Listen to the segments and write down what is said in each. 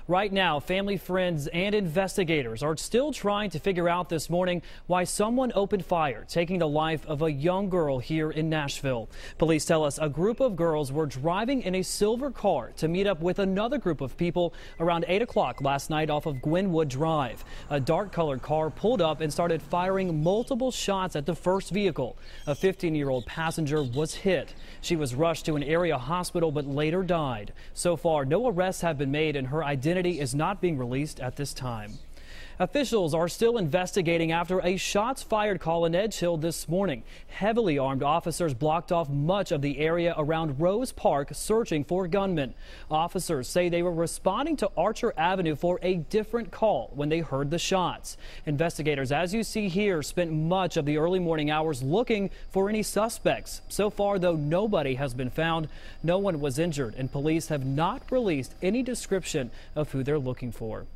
Right now, family, friends, and investigators are still trying to figure out this morning why someone opened fire, taking the life of a young girl here in Nashville. Police tell us a group of girls were driving in a silver car to meet up with another group of people around 8 o'clock last night off of Gwenwood Drive. A dark-colored car pulled up and started firing multiple shots at the first vehicle. A 15-year-old passenger was hit. She was rushed to an area hospital but later died. So far, no arrests have been made, and her identity is not being released at this time. Officials are still investigating after a shots fired call in Edge Hill this morning. Heavily armed officers blocked off much of the area around Rose Park searching for gunmen. Officers say they were responding to Archer Avenue for a different call when they heard the shots. Investigators, as you see here, spent much of the early morning hours looking for any suspects. So far, though, nobody has been found. No one was injured, and police have not released any description of who they're looking for.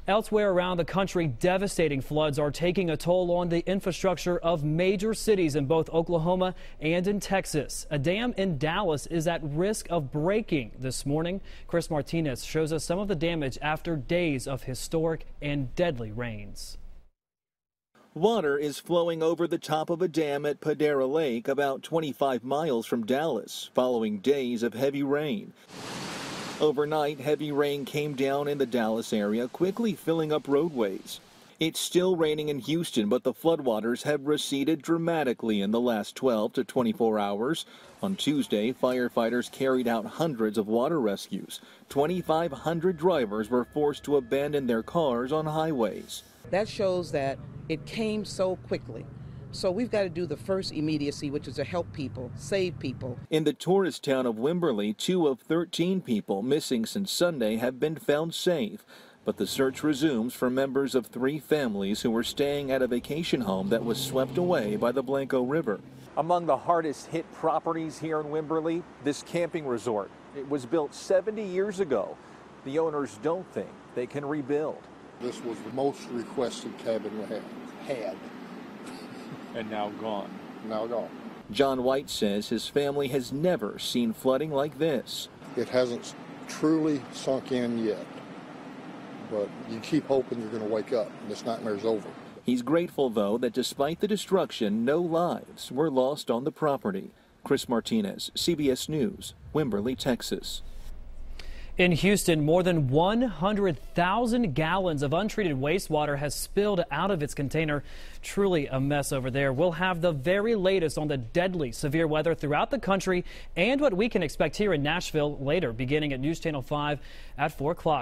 Elsewhere around the country, devastating floods are taking a toll on the infrastructure of major cities in both Oklahoma and in Texas. A dam in Dallas is at risk of breaking this morning. Chris Martinez shows us some of the damage after days of historic and deadly rains. Water is flowing over the top of a dam at Padera Lake, about 25 miles from Dallas, following days of heavy rain. Overnight, heavy rain came down in the Dallas area, quickly filling up roadways. It's still raining in Houston, but the floodwaters have receded dramatically in the last 12 to 24 hours. On Tuesday, firefighters carried out hundreds of water rescues. 2,500 drivers were forced to abandon their cars on highways. That shows that it came so quickly. So we've got to do the first immediacy, which is to help people, save people. In the tourist town of Wimberley, 2 of 13 people missing since Sunday have been found safe. But the search resumes for members of 3 families who were staying at a vacation home that was swept away by the Blanco River. Among the hardest hit properties here in Wimberley, this camping resort. It was built 70 years ago. The owners don't think they can rebuild. This was the most requested cabin we had. And now gone. Now gone. John White says his family has never seen flooding like this. It hasn't truly sunk in yet, but you keep hoping you're going to wake up and this nightmare's over. He's grateful, though, that despite the destruction, no lives were lost on the property. Chris Martinez, CBS News, Wimberley, Texas. In Houston, more than 100,000 gallons of untreated wastewater has spilled out of its container. Truly a mess over there. We'll have the very latest on the deadly severe weather throughout the country and what we can expect here in Nashville later, beginning at News Channel 5 at 4 o'clock.